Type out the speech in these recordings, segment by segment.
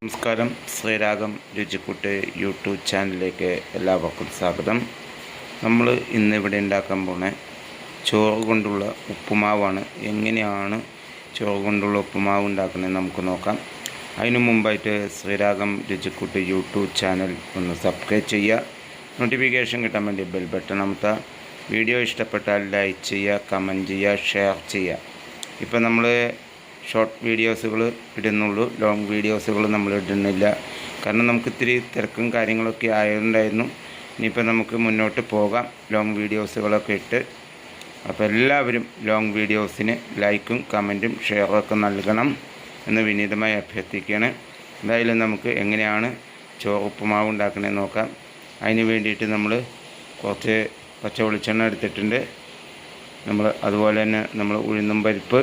നമസ്കാരം. ശ്രീരാഗം രുചിക്കൂട്ട് യൂട്യൂബ് ചാനലിലേക്ക് എല്ലാവർക്കും സ്വാഗതം. നമ്മൾ ഇന്നിവിടെ ഉണ്ടാക്കാൻ പോണ ചോറ് കൊണ്ടുള്ള ഉപ്പുമാവാണ്. എങ്ങനെയാണ് ചോറ് കൊണ്ടുള്ള ഉപ്പുമാവ് ഉണ്ടാക്കുന്നത് നമുക്ക് നോക്കാം. അതിനു മുമ്പായിട്ട് ശ്രീരാഗം രുചിക്കൂട്ട് യൂട്യൂബ് ചാനൽ ഒന്ന് സബ്സ്ക്രൈബ് ചെയ്യുക. നോട്ടിഫിക്കേഷൻ കിട്ടാൻ വേണ്ടി ബെൽ ബട്ടൺ അമർത്തുക. വീഡിയോ ഇഷ്ടപ്പെട്ടാൽ ലൈക്ക് ചെയ്യുക, കമൻറ്റ് ചെയ്യുക, ഷെയർ ചെയ്യുക. ഇപ്പം നമ്മൾ ഷോർട്ട് വീഡിയോസുകൾ ഇടുന്നുള്ളൂ, ലോങ് വീഡിയോസുകൾ നമ്മൾ ഇടുന്നില്ല. കാരണം നമുക്ക് ഇത്തിരി തിരക്കും കാര്യങ്ങളൊക്കെ ആയതുകൊണ്ടായിരുന്നു. ഇനിയിപ്പോൾ നമുക്ക് മുന്നോട്ട് പോകാം ലോങ് വീഡിയോസുകളൊക്കെ ഇട്ട്. അപ്പോൾ എല്ലാവരും ലോങ് വീഡിയോസിന് ലൈക്കും കമൻറ്റും ഷെയറൊക്കെ നൽകണം എന്ന് വിനീതമായി അഭ്യർത്ഥിക്കുകയാണ്. എന്തായാലും നമുക്ക് എങ്ങനെയാണ് ചോറ് ഉപ്പുമാവ് ഉണ്ടാക്കണമെന്ന് നോക്കാം. അതിന് വേണ്ടിയിട്ട് നമ്മൾ കുറച്ച് പച്ച വെളിച്ചെണ്ണ എടുത്തിട്ടുണ്ട്. അതുപോലെ തന്നെ നമ്മൾ ഉഴുന്നും പരിപ്പ്,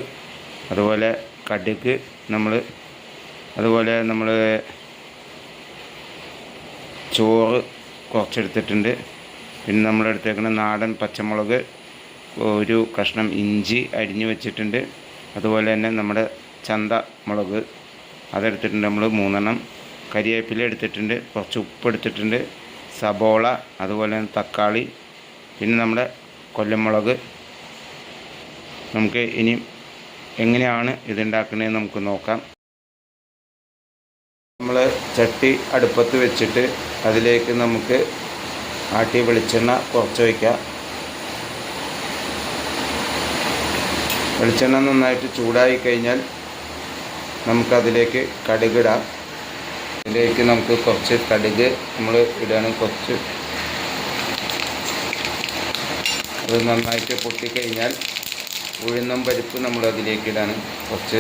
അതുപോലെ കടുക്, അതുപോലെ നമ്മൾ ചോറ് കുറച്ചെടുത്തിട്ടുണ്ട്. പിന്നെ നമ്മളെടുത്തേക്കുന്ന നാടൻ പച്ചമുളക്, ഒരു കഷ്ണം ഇഞ്ചി അരിഞ്ഞു വെച്ചിട്ടുണ്ട്. അതുപോലെ തന്നെ നമ്മുടെ ചന്ത മുളക് അതെടുത്തിട്ടുണ്ട് നമ്മൾ 3 കരിവേപ്പില എടുത്തിട്ടുണ്ട്, കുറച്ച് ഉപ്പ് എടുത്തിട്ടുണ്ട്, സബോള, അതുപോലെ തന്നെ തക്കാളി, പിന്നെ നമ്മുടെ കൊല്ലമുളക്. നമുക്ക് ഇനി എങ്ങനെയാണ് ഇതുണ്ടാക്കുന്നതെന്ന് നമുക്ക് നോക്കാം. നമ്മൾ ചട്ടി അടുപ്പത്ത് വെച്ചിട്ട് അതിലേക്ക് നമുക്ക് ആട്ടിയ വെളിച്ചെണ്ണ കുറച്ച് വയ്ക്കാം. വെളിച്ചെണ്ണ നന്നായിട്ട് ചൂടായി കഴിഞ്ഞാൽ നമുക്കതിലേക്ക് കടുകിടാം. അതിലേക്ക് നമുക്ക് കുറച്ച് കടുക് നമ്മൾ ഇടണം. കുറച്ച് അത് നന്നായിട്ട് പൊട്ടിക്കഴിഞ്ഞാൽ ഉഴുന്നും പരിപ്പ് നമ്മൾ അതിലേക്ക് ഇടാണ്. കുറച്ച്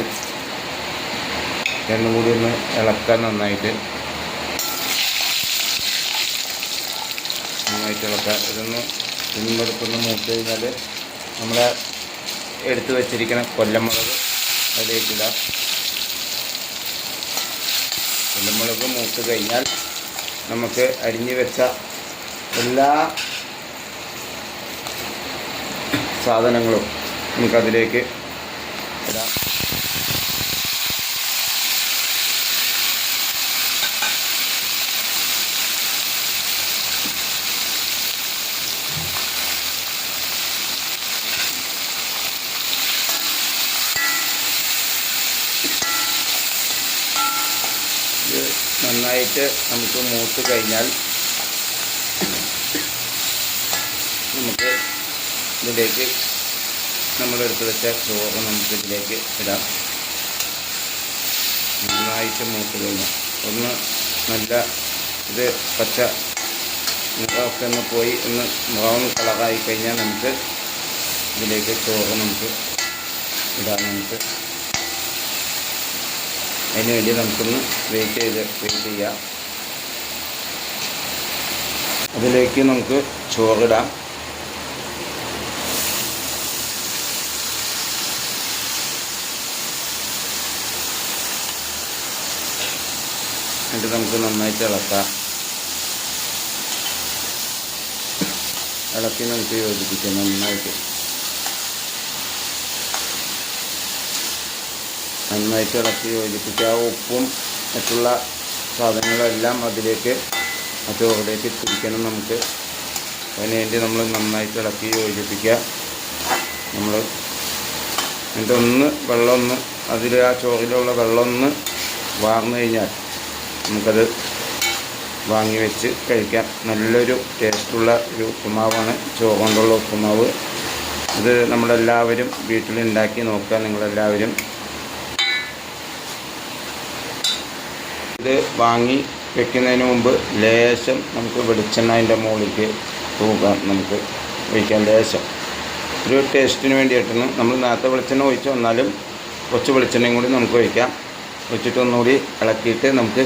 രണ്ടും കൂടി ഒന്ന് ഇളക്കാൻ നന്നായിട്ട് ഇളക്കാം. ഇതൊന്ന് ഉഴുന്നും പരിപ്പൊന്ന് മൂത്ത് കഴിഞ്ഞാൽ നമ്മളെ എടുത്ത് വെച്ചിരിക്കുന്ന കൊല്ലമുളക് അതിലേക്ക് ഇടാം. കൊല്ലമുളക് മൂത്ത് കഴിഞ്ഞാൽ നമുക്ക് അരിഞ്ഞു വെച്ച എല്ലാ സാധനങ്ങളും നമുക്കതിലേക്ക് ഇടാം. ഇത് നന്നായിട്ട് നമുക്ക് മൂത്ത് കഴിഞ്ഞാൽ നമുക്ക് ഇതിലേക്ക് നമ്മളെടുത്ത് വെച്ച ചോറ് നമുക്കിതിലേക്ക് ഇടാം. നന്നായിട്ട് മൂത്ത് കഴിഞ്ഞാൽ ഒന്ന് നല്ല ഇത് പച്ച നിറമൊക്കെ ഒന്ന് പോയി ഒന്ന് ബ്രൗൺ കളറായി കഴിഞ്ഞാൽ നമുക്ക് ഇതിലേക്ക് ചോറ് നമുക്ക് ഇടാം. അതിന് വേണ്ടി നമുക്കൊന്ന് വെയിറ്റ് ചെയ്യാം. അതിലേക്ക് നമുക്ക് ചോറിടാം. എന്നിട്ട് നമുക്ക് നന്നായിട്ട് ഇളക്കാം. ഇളക്കി നമുക്ക് യോജിപ്പിക്കാം. നന്നായിട്ട് ഇളക്കി യോജിപ്പിക്കുക. ഉപ്പും മറ്റുള്ള സാധനങ്ങളെല്ലാം അതിലേക്ക് ആ ചോറിലേക്ക് പിടിക്കണം നമുക്ക്. അതിന് വേണ്ടി നമ്മൾ നന്നായിട്ട് ഇളക്കി യോജിപ്പിക്കുക. എന്നിട്ടൊന്ന് വെള്ളമൊന്ന് അതിൽ ആ ചോറിലുള്ള വെള്ളമൊന്ന് വാർന്നു കഴിഞ്ഞാൽ നമുക്കത് വാങ്ങി വെച്ച് കഴിക്കാം. നല്ലൊരു ടേസ്റ്റുള്ള ഒരു ഉപ്പുമാവാണ് ചോറ് കൊണ്ടുള്ള ഉപ്പുമാവ്. ഇത് നമ്മളെല്ലാവരും വീട്ടിലുണ്ടാക്കി നോക്കുക. നിങ്ങളെല്ലാവരും ഇത് വാങ്ങി വെക്കുന്നതിന് മുമ്പ് ലേശം നമുക്ക് വെളിച്ചെണ്ണ അതിൻ്റെ മുകളിലേക്ക് തൂക്കാം. നമുക്ക് ഒഴിക്കാം ലേശം, ഒരു ടേസ്റ്റിന് വേണ്ടിയിട്ടാണ്. നമ്മൾ നേരത്തെ വെളിച്ചെണ്ണ ഒഴിച്ച് വന്നാലും കുറച്ച് വെളിച്ചെണ്ണയും കൂടി നമുക്ക് ഒഴിക്കാം. ഒഴിച്ചിട്ട് ഒന്നുകൂടി ഇളക്കിയിട്ട് നമുക്ക്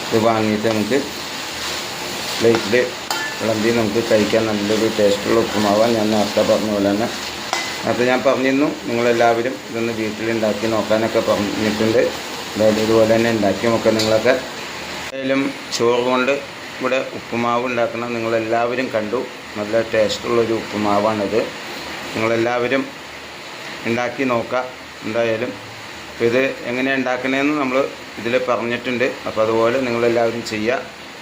ഇത് വാങ്ങിയിട്ട് നമുക്ക് പ്ലേറ്റിൽ വിളമ്പി നമുക്ക് കഴിക്കാൻ നല്ലൊരു ടേസ്റ്റുള്ള ഉപ്പുമാവാണ്. ഞാൻ നേരത്തെ പറഞ്ഞ പോലെ തന്നെ നേരത്തെ ഞാൻ പറഞ്ഞിരുന്നു നിങ്ങളെല്ലാവരും ഇതൊന്ന് വീട്ടിലുണ്ടാക്കി നോക്കാനൊക്കെ പറഞ്ഞിട്ടുണ്ട്. അതായത് ഇതുപോലെ തന്നെ ഉണ്ടാക്കി നോക്കാം നിങ്ങളൊക്കെ. എന്തായാലും ചോറ് കൊണ്ട് ഇവിടെ ഉപ്പുമാവ് ഉണ്ടാക്കണം നിങ്ങളെല്ലാവരും കണ്ടു. നല്ല ടേസ്റ്റുള്ളൊരു ഉപ്പുമാവാണിത്. നിങ്ങളെല്ലാവരും ഉണ്ടാക്കി നോക്കാം. എന്തായാലും അപ്പോൾ ഇത് എങ്ങനെയാണ് ഉണ്ടാക്കണതെന്ന് നമ്മൾ ഇതിൽ പറഞ്ഞിട്ടുണ്ട്. അപ്പോൾ അതുപോലെ നിങ്ങളെല്ലാവരും ചെയ്യുക.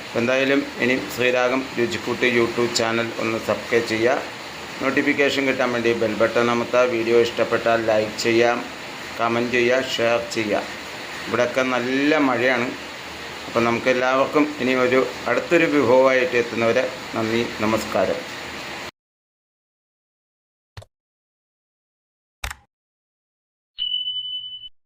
അപ്പോൾ എന്തായാലും ഇനി ശ്രീരാഗം രുചിക്കൂട്ട് യൂട്യൂബ് ചാനൽ ഒന്ന് സബ്സ്ക്രൈബ് ചെയ്യുക. നോട്ടിഫിക്കേഷൻ കിട്ടാൻ വേണ്ടി ബെൽ ബട്ടൺ അമർത്തുക. വീഡിയോ ഇഷ്ടപ്പെട്ടാൽ ലൈക്ക് ചെയ്യാം, കമൻറ്റ് ചെയ്യുക, ഷെയർ ചെയ്യുക. ഇവിടെയൊക്കെ നല്ല മഴയാണ്. അപ്പോൾ നമുക്കെല്ലാവർക്കും ഇനി അടുത്തൊരു വിഭവമായിട്ട് എത്തുന്നവരെ നന്ദി, നമസ്കാരം.